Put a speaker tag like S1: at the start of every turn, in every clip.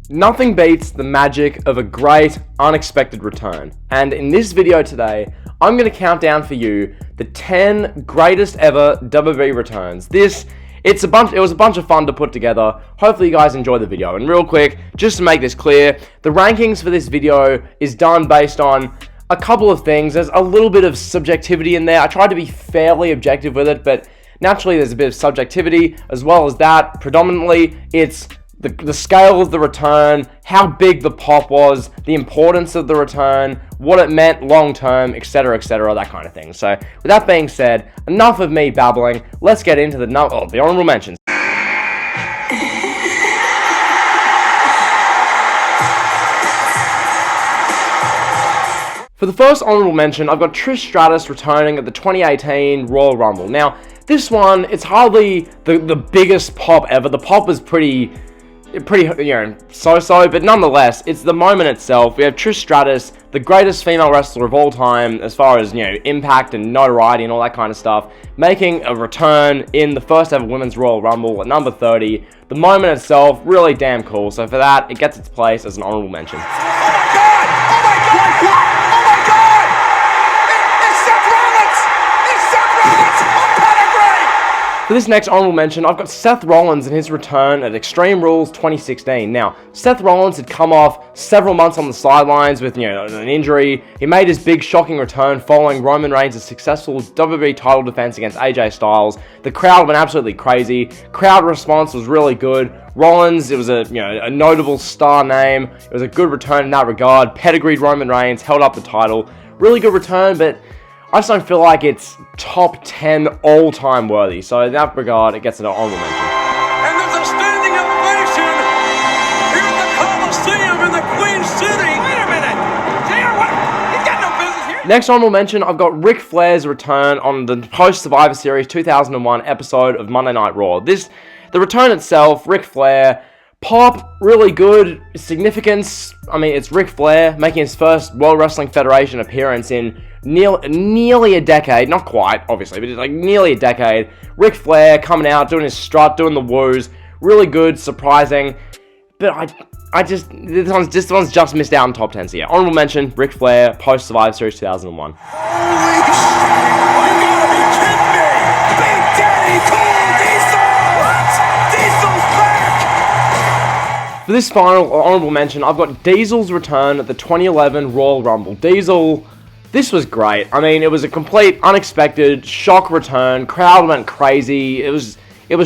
S1: Nothing beats the magic of a great, unexpected return. And in this video today, I'm going to count down for you the 10 greatest ever WWE returns. It was a bunch of fun to put together. Hopefully you guys enjoy the video. And real quick, just to make this clear, the rankings for this video is done based on a couple of things. There's a little bit of subjectivity in there. I tried to be fairly objective with it, but naturally there's a bit of subjectivity. As well as that, predominantly it's the scale of the return, how big the pop was, the importance of the return, what it meant long term, etc., that kind of thing. So, with that being said, enough of me babbling. Let's get into the honorable mentions. For the first honorable mention, I've got Trish Stratus returning at the 2018 Royal Rumble. Now, this one, it's hardly the biggest pop ever. The pop was pretty, so-so, but nonetheless, it's the moment itself. We have Trish Stratus, the greatest female wrestler of all time, as far as, impact and notoriety and all that kind of stuff, making a return in the first ever Women's Royal Rumble at number 30. The moment itself, really damn cool, so for that, it gets its place as an honorable mention. For this next honorable mention, I've got Seth Rollins and his return at Extreme Rules 2016. Now, Seth Rollins had come off several months on the sidelines with, an injury. He made his big, shocking return following Roman Reigns' successful WWE title defense against AJ Styles. The crowd went absolutely crazy. Crowd response was really good. Rollins, it was a notable star name. It was a good return in that regard. Pedigreed Roman Reigns, held up the title. Really good return, but I just don't feel like it's top 10 all-time worthy. So in that regard, it gets an honorable mention.
S2: And there's a standing ovation here at the Coliseum in the Queen City. Wait a minute. JR, what? He's got no business here.
S1: Next honorable mention, I've got Ric Flair's return on the post-Survivor Series 2001 episode of Monday Night Raw. The return itself, Ric Flair, pop, really good. Significance, it's Ric Flair making his first World Wrestling Federation appearance in nearly a decade. Not quite, obviously, but it's like nearly a decade. Ric Flair coming out, doing his strut, doing the woos. Really good, surprising. But this one's just missed out on top 10. So yeah, honorable mention, Ric Flair, post-Survivor Series 2001.
S2: Holy shit! You gotta be kidding me! Big Daddy Cole Diesel! What? Diesel's back!
S1: For this final honorable mention, I've got Diesel's return at the 2011 Royal Rumble. Diesel, this was great. It was a complete unexpected shock return. Crowd went crazy. It was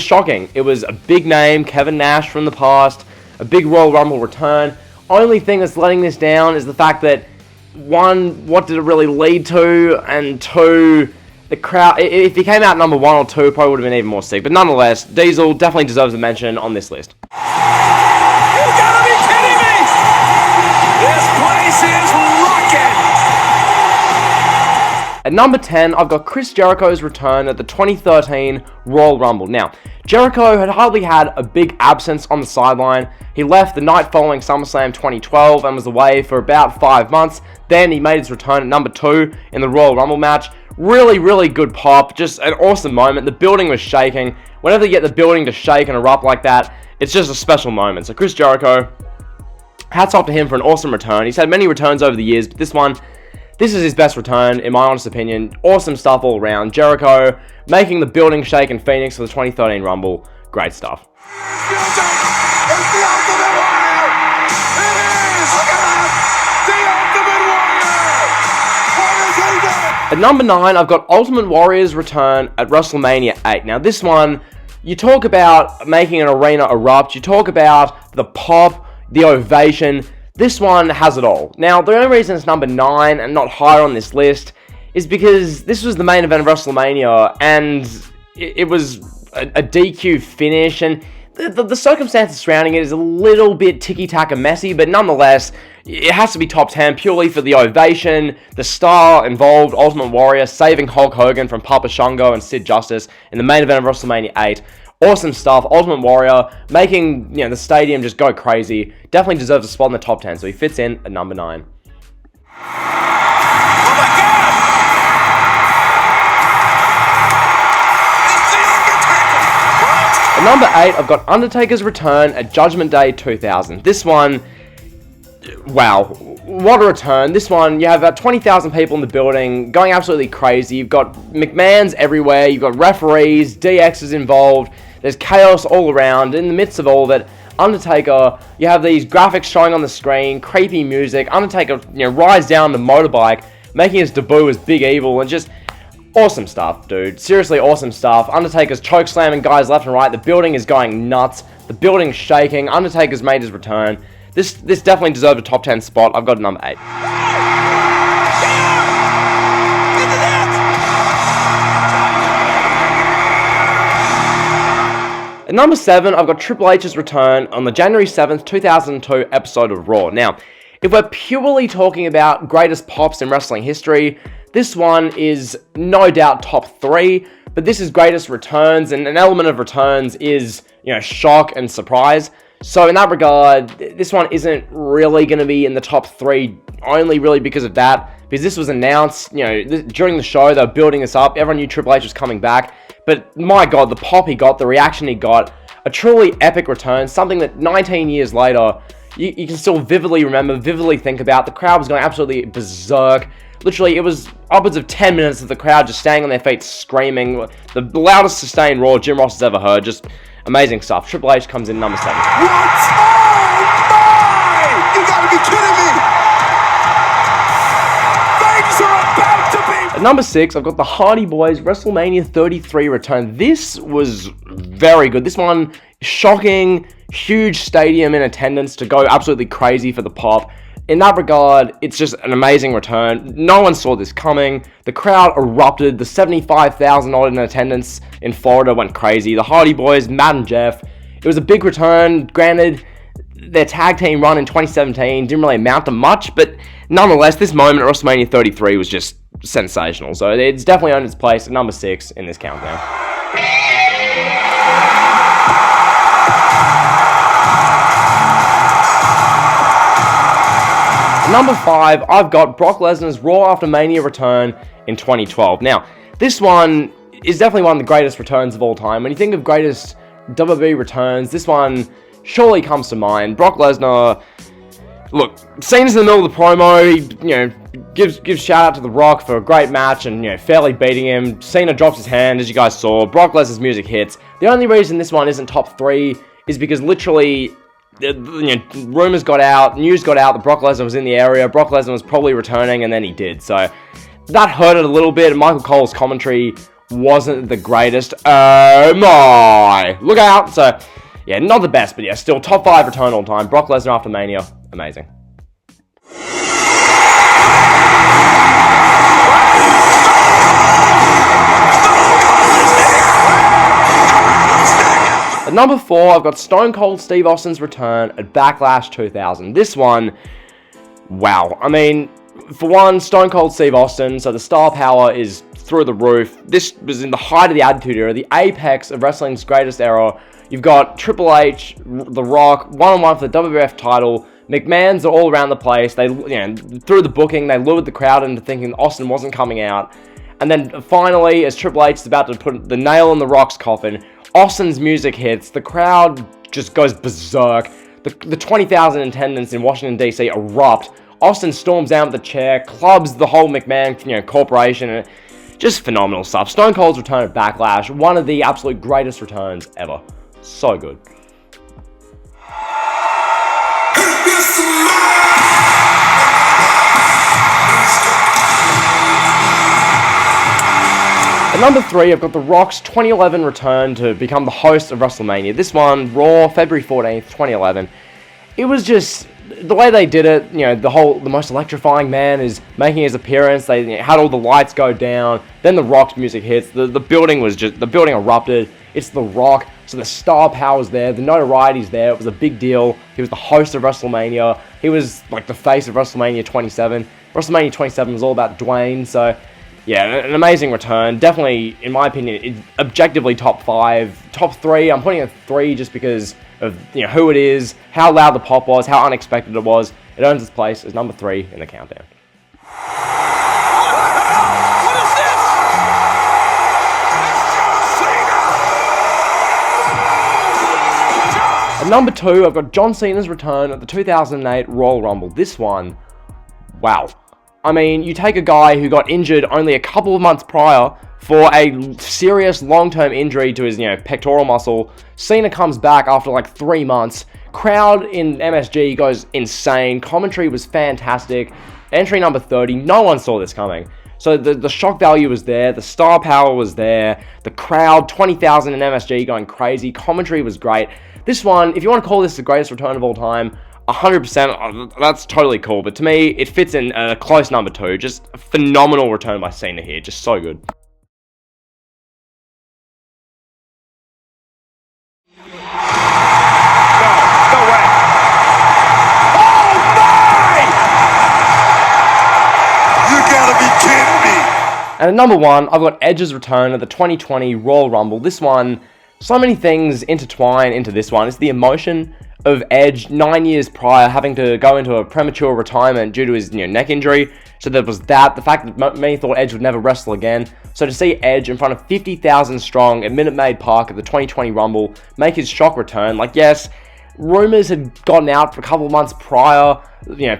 S1: shocking. It was a big name, Kevin Nash from the past, a big Royal Rumble return. Only thing that's letting this down is the fact that, one, what did it really lead to, and two, the crowd, if he came out number 1 or 2, probably would have been even more sick. But nonetheless, Diesel definitely deserves a mention on this list.
S2: You gotta be kidding me! This place is rocking!
S1: At number 10, I've got Chris Jericho's return at the 2013 Royal Rumble. Now, Jericho had hardly had a big absence on the sideline. He left the night following SummerSlam 2012 and was away for about 5 months. Then he made his return at number 2 in the Royal Rumble match. Really, really good pop. Just an awesome moment. The building was shaking. Whenever you get the building to shake and erupt like that, it's just a special moment. So Chris Jericho, hats off to him for an awesome return. He's had many returns over the years, but this is his best return, in my honest opinion. Awesome stuff all around. Jericho making the building shake in Phoenix for the 2013 Rumble. Great stuff.
S2: It's the Ultimate Warrior! It is! Look at that! The Ultimate Warrior! What is he doing?
S1: At number 9, I've got Ultimate Warrior's return at WrestleMania 8. Now this one, you talk about making an arena erupt, you talk about the pop, the ovation. This one has it all. Now, the only reason it's number 9 and not higher on this list is because this was the main event of WrestleMania, and it was a DQ finish, and the circumstances surrounding it is a little bit ticky-tacky messy, but nonetheless, it has to be top 10 purely for the ovation, the star involved, Ultimate Warrior, saving Hulk Hogan from Papa Shango and Sid Justice in the main event of WrestleMania 8. Awesome stuff. Ultimate Warrior making the stadium just go crazy. Definitely deserves a spot in the top 10, so he fits in at number 9. Number 8, I've got Undertaker's return at Judgment Day 2000. This one, wow, what a return. This one, you have about 20,000 people in the building, going absolutely crazy. You've got McMahons everywhere, you've got referees, DXs involved, there's chaos all around. In the midst of all of it, Undertaker, you have these graphics showing on the screen, creepy music. Undertaker, rides down the motorbike, making his debut as Big Evil, and just awesome stuff, dude. Seriously awesome stuff. Undertaker's choke slamming guys left and right. The building is going nuts. The building's shaking. Undertaker's made his return. This definitely deserved a top 10 spot. I've got number 8. At number 7, I've got Triple H's return on the January 7th, 2002 episode of Raw. Now, if we're purely talking about greatest pops in wrestling history, this one is no doubt top 3, but this is greatest returns, and an element of returns is, shock and surprise. So in that regard, this one isn't really going to be in the top 3, only really because of that, because this was announced, during the show, they were building this up, everyone knew Triple H was coming back, but my god, the pop he got, the reaction he got, a truly epic return, something that 19 years later, you can still vividly remember, vividly think about. The crowd was going absolutely berserk. Literally, it was upwards of 10 minutes of the crowd just staying on their feet screaming. The loudest sustained roar Jim Ross has ever heard. Just amazing stuff. Triple H comes in number 7.
S2: What? Oh my! You gotta be kidding me! Things are about to be...
S1: At number 6, I've got the Hardy Boys WrestleMania 33 return. This was very good. This one, shocking, huge stadium in attendance to go absolutely crazy for the pop. In that regard, it's just an amazing return. No one saw this coming. The crowd erupted. The 75,000 odd in attendance in Florida went crazy. The Hardy Boys, Matt and Jeff. It was a big return. Granted, their tag team run in 2017 didn't really amount to much, but nonetheless, this moment at WrestleMania 33 was just sensational. So it's definitely earned its place at number 6 in this countdown. Number 5, I've got Brock Lesnar's Raw After Mania return in 2012. Now, this one is definitely one of the greatest returns of all time. When you think of greatest WWE returns, this one surely comes to mind. Brock Lesnar, look, Cena's in the middle of the promo, he, gives shout out to The Rock for a great match and, fairly beating him. Cena drops his hand, as you guys saw. Brock Lesnar's music hits. The only reason this one isn't top 3 is because literally... rumors got out, news got out that Brock Lesnar was in the area, Brock Lesnar was probably returning, and then he did. So, that hurt it a little bit. Michael Cole's commentary wasn't the greatest. Oh my! Look out! So, yeah, not the best, but yeah, still top 5 return all time. Brock Lesnar After Mania, amazing. At number 4, I've got Stone Cold Steve Austin's return at Backlash 2000. This one, wow. I mean, for one, Stone Cold Steve Austin, so the star power is through the roof. This was in the height of the Attitude Era, the apex of wrestling's greatest era. You've got Triple H, The Rock, one-on-one for the WWF title. McMahon's are all around the place. They, through the booking, they lured the crowd into thinking Austin wasn't coming out. And then finally, as Triple H is about to put the nail in The Rock's coffin, Austin's music hits, the crowd just goes berserk, the 20,000 attendants in Washington, D.C. erupt, Austin storms out with the chair, clubs the whole McMahon corporation, and just phenomenal stuff. Stone Cold's return at Backlash, one of the absolute greatest returns ever. So good. At number 3, I've got The Rock's 2011 return to become the host of WrestleMania. This one, Raw, February 14th, 2011. It was just, the way they did it, the most electrifying man is making his appearance. They had all the lights go down. Then The Rock's music hits. The building erupted. It's The Rock, so the star power's there. The notoriety's there. It was a big deal. He was the host of WrestleMania. He was like the face of WrestleMania 27. WrestleMania 27 was all about Dwayne, so... yeah, an amazing return. Definitely, in my opinion, objectively top 5. Top 3, I'm putting it 3 just because of who it is, how loud the pop was, how unexpected it was. It earns its place as number 3 in the countdown.
S2: What is this? It's John Cena!
S1: At number 2, I've got John Cena's return at the 2008 Royal Rumble. This one, wow. I mean, you take a guy who got injured only a couple of months prior for a serious long-term injury to his, pectoral muscle. Cena comes back after like 3 months. Crowd in MSG goes insane. Commentary was fantastic. Entry number 30, no one saw this coming. So the shock value was there, the star power was there, the crowd, 20,000 in MSG going crazy, commentary was great. This one, if you want to call this the greatest return of all time, 100%, that's totally cool. But to me, it fits in a close number 2. Just a phenomenal return by Cena here, just so good. And at number 1, I've got Edge's return at the 2020 Royal Rumble. This one, so many things intertwine into this one. It's the emotion of Edge 9 years prior having to go into a premature retirement due to his neck injury. So there was that. The fact that many thought Edge would never wrestle again. So to see Edge in front of 50,000 strong at Minute Maid Park at the 2020 Rumble make his shock return. Like, yes, rumors had gotten out for a couple of months prior.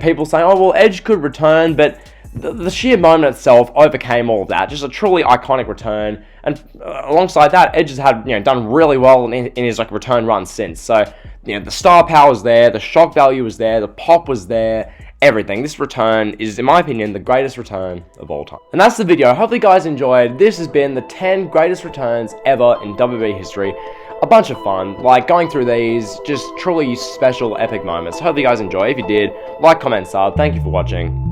S1: People saying, oh, well, Edge could return, but the sheer moment itself overcame all of that. Just a truly iconic return. And alongside that, Edge has had done really well in his return run since. So the star power was there, the shock value was there, the pop was there, everything. This return is, in my opinion, the greatest return of all time. And that's the video. Hopefully you guys enjoyed. This has been the 10 greatest returns ever in WWE history. A bunch of fun, like going through these, just truly special, epic moments. Hope you guys enjoy. If you did, like, comment, sub. Thank you for watching.